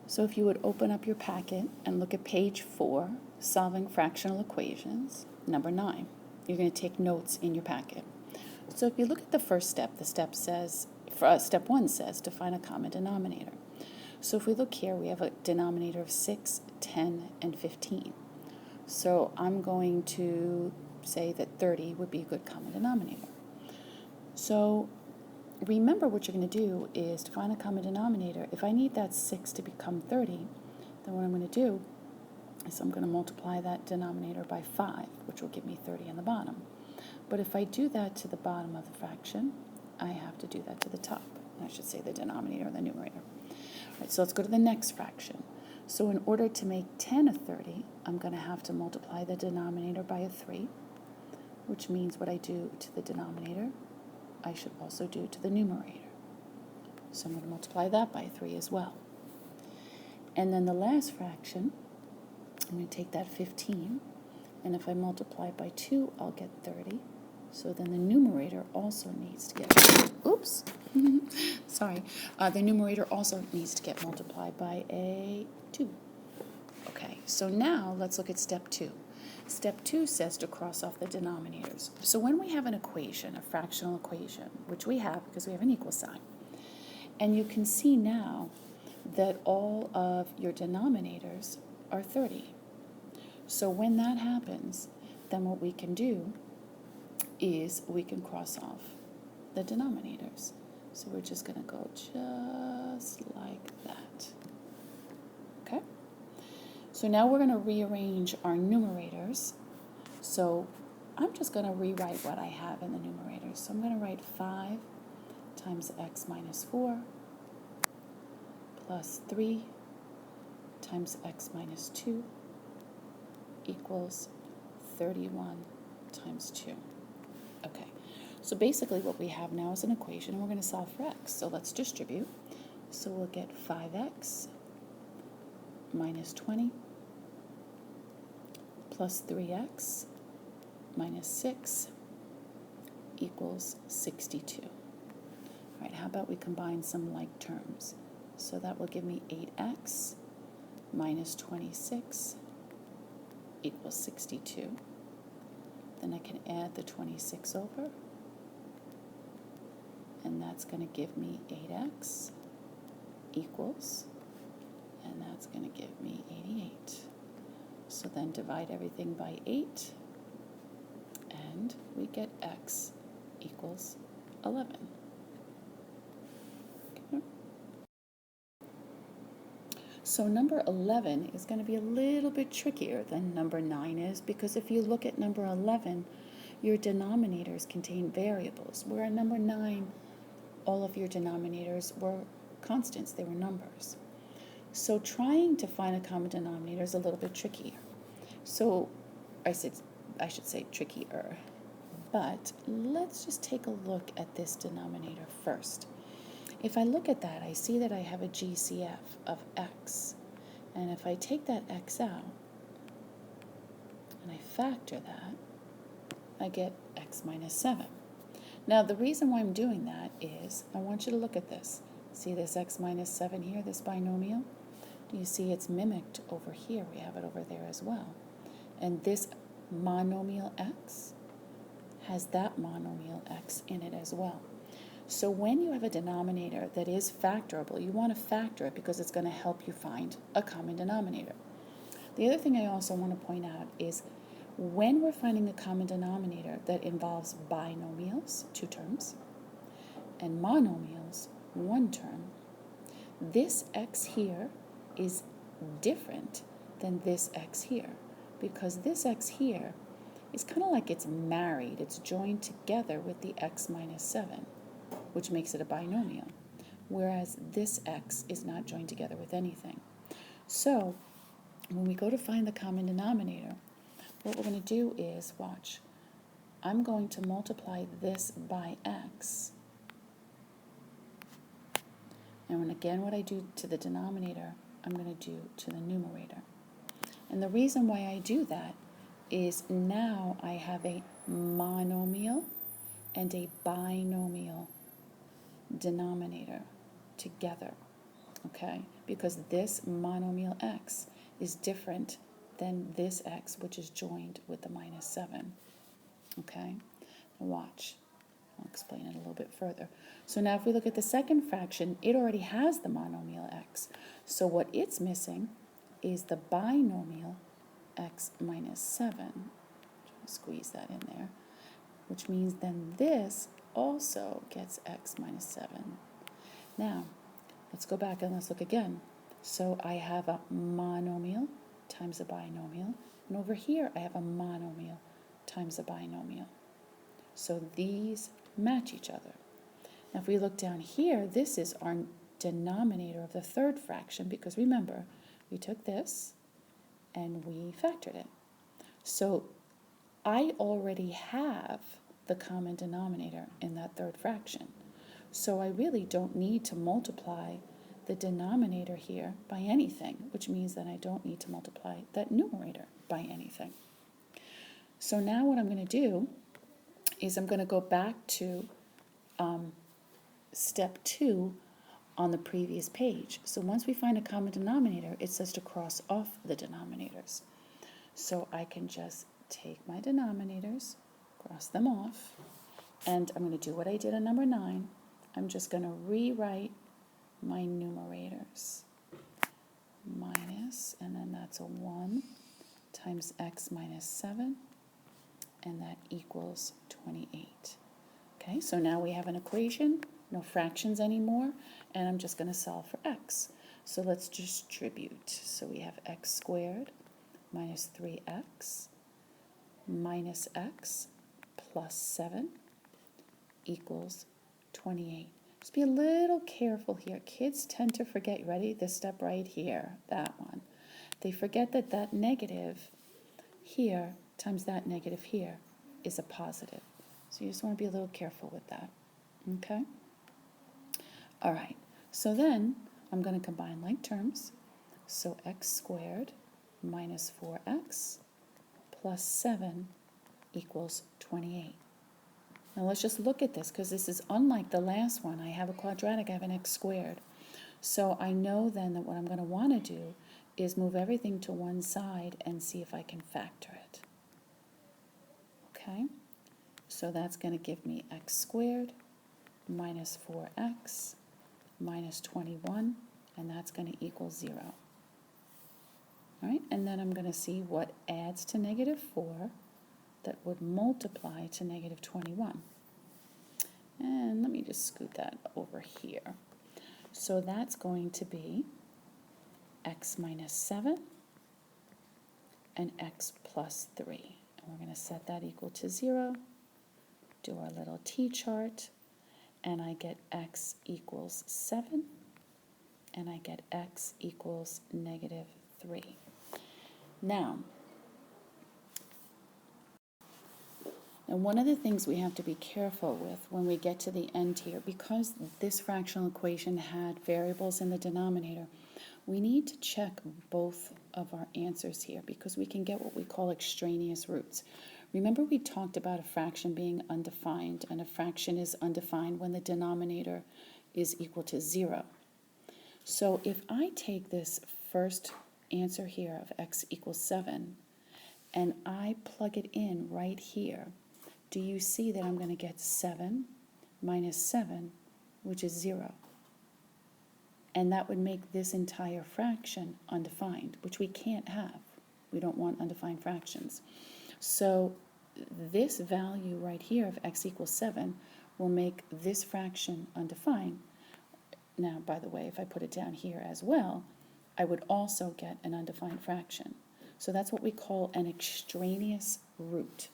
So if you would open up your packet and look at page 4, Solving Fractional Equations, number 9. You're going to take notes in your packet. So if you look at the first step, the step says, step 1 says to find a common denominator. So if we look here, we have a denominator of 6, 10, and 15. So I'm going to say that 30 would be a good common denominator. So remember, what you're going to do is to find a common denominator. If I need that 6 to become 30, then what I'm going to do is I'm going to multiply that denominator by 5, which will give me 30 on the bottom. But if I do that to the bottom of the fraction, I have to do that to the top. I should say the denominator or the numerator. All right, so let's go to the next fraction. So in order to make 10 a 30, I'm going to have to multiply the denominator by a 3, which means what I do to the denominator, I should also do to the numerator. So I'm going to multiply that by 3 as well. And then the last fraction, I'm going to take that 15, and if I multiply by 2, I'll get 30. So then the numerator also needs to get, oops, sorry, the numerator also needs to get multiplied by a 2. Okay, so now let's look at step 2. Step 2 says to cross off the denominators. So when we have an equation, a fractional equation, which we have because we have an equal sign, and you can see now that all of your denominators are 30. So when that happens, then what we can do is we can cross off the denominators. So we're just going to go just like that. Okay? So now we're going to rearrange our numerators. So I'm just going to rewrite what I have in the numerators. So I'm going to write 5 times x minus 4 plus 3 times x minus 2 equals 31 times 2. Okay, so basically what we have now is an equation, and we're going to solve for x. So let's distribute. So we'll get 5x minus 20 plus 3x minus 6 equals 62. All right, how about we combine some like terms? So that will give me 8x minus 26 equals 62. Then I can add the 26 over, and that's going to give me 8x equals, and that's going to give me 88. So then divide everything by 8, and we get x equals 11. Okay. So number 11 is going to be a little bit trickier than number 9 is, because if you look at number 11, your denominators contain variables, where in number 9, all of your denominators were constants, they were numbers. So trying to find a common denominator is a little bit trickier. So I should say trickier. But let's just take a look at this denominator first. If I look at that, I see that I have a GCF of x. And if I take that x out and I factor that, I get x minus 7. Now the reason why I'm doing that is I want you to look at this. See this x minus 7 here, this binomial? Do you see it's mimicked over here? We have it over there as well. And this monomial x has that monomial x in it as well. So when you have a denominator that is factorable, you want to factor it because it's going to help you find a common denominator. The other thing I also want to point out is when we're finding a common denominator that involves binomials, 2 terms, and monomials, 1 term, this x here is different than this x here, because this x here is kind of like it's married, it's joined together with the x minus 7, which makes it a binomial, whereas this x is not joined together with anything. So when we go to find the common denominator, what we're going to do is, watch, I'm going to multiply this by x, and when again what I do to the denominator, I'm going to do to the numerator. And the reason why I do that is now I have a monomial and a binomial denominator together. okay? Because this monomial x is different than this x, which is joined with the minus 7, okay? Now watch. I'll explain it a little bit further. So now if we look at the second fraction, it already has the monomial x. So what it's missing is the binomial x minus 7. Try to squeeze that in there, which means then this also gets x minus 7. Now, let's go back and let's look again. So I have a monomial times a binomial, and over here I have a monomial times a binomial. So these match each other. Now if we look down here, this is our denominator of the third fraction, because remember, we took this and we factored it. So I already have the common denominator in that third fraction. So I really don't need to multiply the denominator here by anything, which means that I don't need to multiply that numerator by anything. So now what I'm going to do is I'm going to go back to step 2 on the previous page. So once we find a common denominator, it says to cross off the denominators. So I can just take my denominators, cross them off, and I'm going to do what I did on number 9. I'm just going to rewrite my numerators. Minus, and then that's a 1 times x minus 7, and that equals 28. Okay, so now we have an equation, no fractions anymore, and I'm just going to solve for x. So let's distribute. So we have x squared minus 3x minus x plus 7 equals 28. Just be a little careful here. Kids tend to forget, ready? This step right here, that one. They forget that that negative here times that negative here is a positive. So you just want to be a little careful with that, okay? All right, so then I'm going to combine like terms. So x squared minus 4x plus 7 equals 28. Now let's just look at this, because this is unlike the last one. I have a quadratic, I have an x squared. So I know then that what I'm going to want to do is move everything to one side and see if I can factor it. Okay, so that's going to give me x squared minus 4x minus 21, and that's going to equal 0. All right, and then I'm going to see what adds to negative 4 that would multiply to negative 21. And let me just scoot that over here. So that's going to be x minus 7 and x plus 3. And we're going to set that equal to 0, do our little t-chart, and I get x equals 7, and I get x equals negative 3. Now, one of the things we have to be careful with when we get to the end here, because this fractional equation had variables in the denominator, we need to check both of our answers here, because we can get what we call extraneous roots. Remember, we talked about a fraction being undefined, and a fraction is undefined when the denominator is equal to 0. So if I take this first answer here of x equals 7, and I plug it in right here, do you see that I'm going to get 7 minus 7, which is 0? And that would make this entire fraction undefined, which we can't have. We don't want undefined fractions. So this value right here of x equals 7 will make this fraction undefined. Now, by the way, if I put it down here as well, I would also get an undefined fraction. So that's what we call an extraneous root.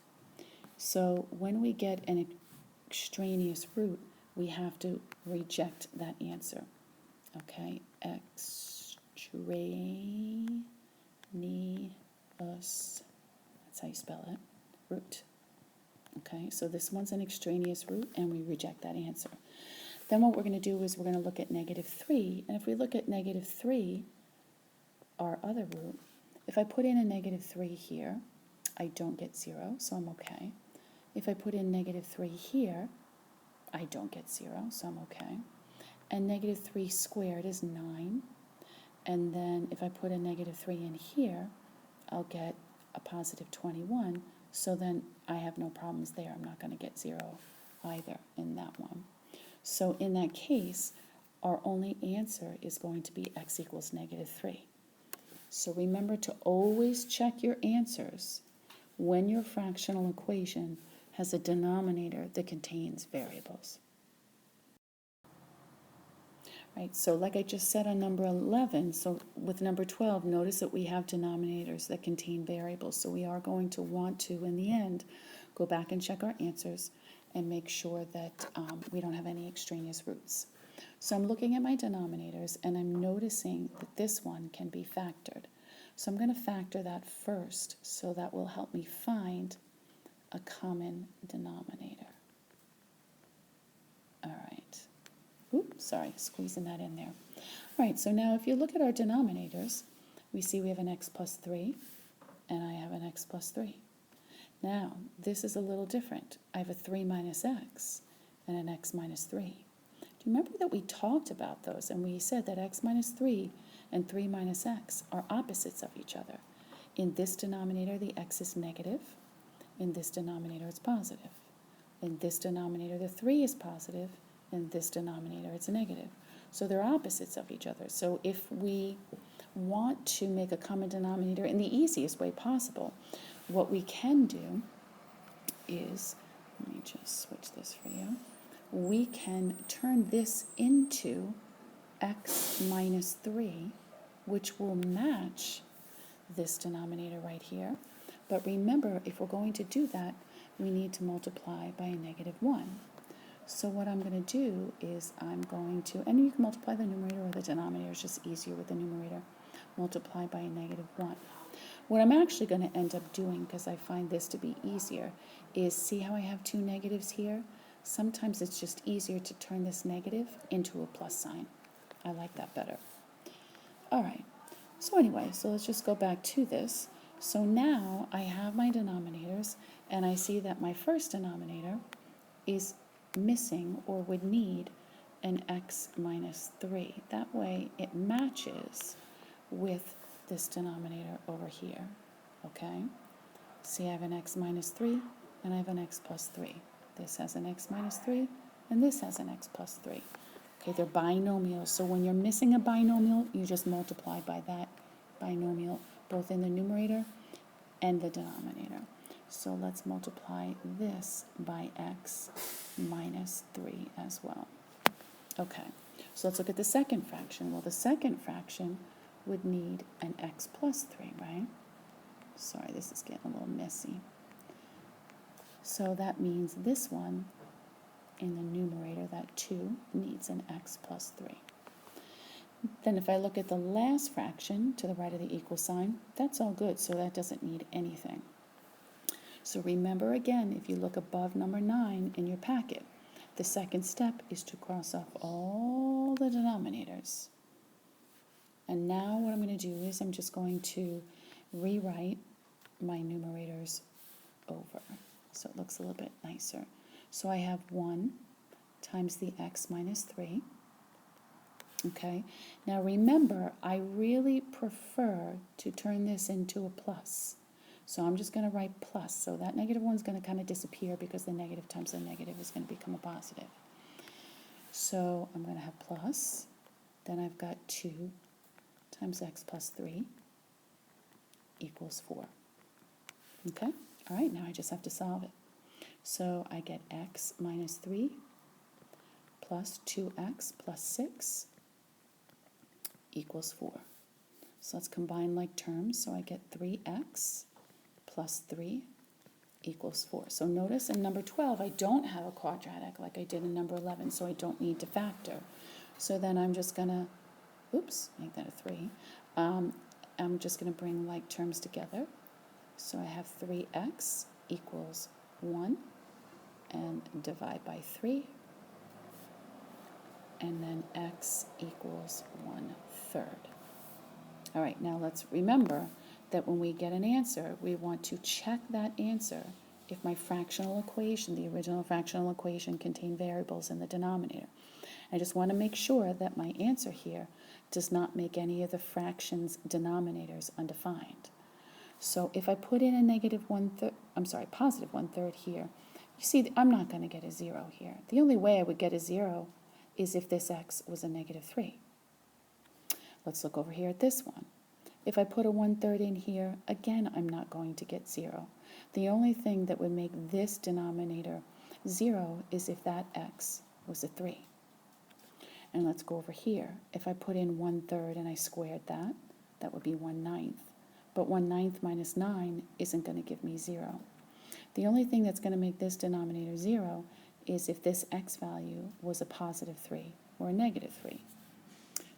So when we get an extraneous root, we have to reject that answer. Okay, extraneous, that's how you spell it, root. Okay, so this one's an extraneous root, and we reject that answer. Then what we're going to do is we're going to look at negative 3, and if we look at negative 3, our other root, if I put in a negative 3 here, I don't get 0, so I'm okay. If I put in negative 3 here, I don't get 0, so I'm okay. And negative 3 squared is 9, And then if I put a negative 3 in here, I'll get a positive 21. So then I have no problems there. I'm not going to get 0 either in that one. So in that case, our only answer is going to be x equals negative 3. So remember to always check your answers when your fractional equation has a denominator that contains variables. Right, so like I just said on number 11, so with number 12, notice that we have denominators that contain variables. So we are going to want to, in the end, go back and check our answers and make sure that we don't have any extraneous roots. So I'm looking at my denominators and I'm noticing that this one can be factored. So I'm going to factor that first, so that will help me find a common denominator. All right. Oops, sorry, squeezing that in there. All right, so now if you look at our denominators, we see we have an x plus 3, and I have an x plus 3. Now, this is a little different. I have a 3 minus x and an x minus 3. Do you remember that we talked about those, and we said that x minus 3 and 3 minus x are opposites of each other. In this denominator, the x is negative. In this denominator, it's positive. In this denominator, the 3 is positive. In this denominator, it's negative. So they're opposites of each other. So if we want to make a common denominator in the easiest way possible, what we can do is, let me just switch this for you, we can turn this into x minus 3, which will match this denominator right here. But remember, if we're going to do that, we need to multiply by a negative 1. So what I'm going to do is I'm going to, and you can multiply the numerator or the denominator, it's just easier with the numerator, multiply by a negative 1. What I'm actually going to end up doing, because I find this to be easier, is see how I have 2 negatives here? Sometimes it's just easier to turn this negative into a plus sign. I like that better. All right, so anyway, so let's just go back to this. So now I have my denominators, and I see that my first denominator is missing or would need an x minus 3. That way it matches with this denominator over here, okay? See, I have an x minus 3 and I have an x plus 3. This has an x minus 3 and this has an x plus 3. Okay, they're binomials, so when you're missing a binomial, you just multiply by that binomial, both in the numerator and the denominator. So let's multiply this by x minus 3 as well. Okay, so let's look at the second fraction. Well, the second fraction would need an x plus 3, right? Sorry, this is getting a little messy. So that means this one in the numerator, that 2, needs an x plus 3. Then if I look at the last fraction to the right of the equal sign, that's all good, so that doesn't need anything. So remember again, if you look above number 9 in your packet, the second step is to cross off all the denominators. And now what I'm going to do is I'm just going to rewrite my numerators over so it looks a little bit nicer. So I have 1 times the x minus 3. Okay, now remember, I really prefer to turn this into a plus. So I'm just going to write plus. So that negative 1 is going to kind of disappear because the negative times the negative is going to become a positive. So I'm going to have plus. Then I've got 2 times x plus 3 equals 4. Okay? All right, now I just have to solve it. So I get x minus 3 plus 2x plus 6 equals 4. So let's combine like terms. So I get 3x plus 3 equals 4. So notice in number 12, I don't have a quadratic like I did in number 11, so I don't need to factor. So then I'm just going to, make that a 3. I'm just going to bring like terms together. So I have 3x equals 1 and divide by 3. And then x equals 1/3. All right, now let's remember that when we get an answer, we want to check that answer if my fractional equation, the original fractional equation, contained variables in the denominator. I just want to make sure that my answer here does not make any of the fractions denominators undefined. So if I put in a positive 1/3 here, you see I'm not going to get a 0 here. The only way I would get a 0 is if this x was a -3. Let's look over here at this one. If I put a 1/3 in here, again, I'm not going to get 0. The only thing that would make this denominator 0 is if that x was a 3. And let's go over here. If I put in 1/3 and I squared that, that would be 1/9. But 1/9 minus 9 isn't going to give me 0. The only thing that's going to make this denominator 0 is if this x value was a positive 3 or a negative 3.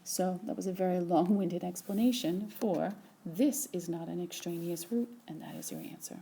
So that was a very long-winded explanation for this is not an extraneous root, and that is your answer.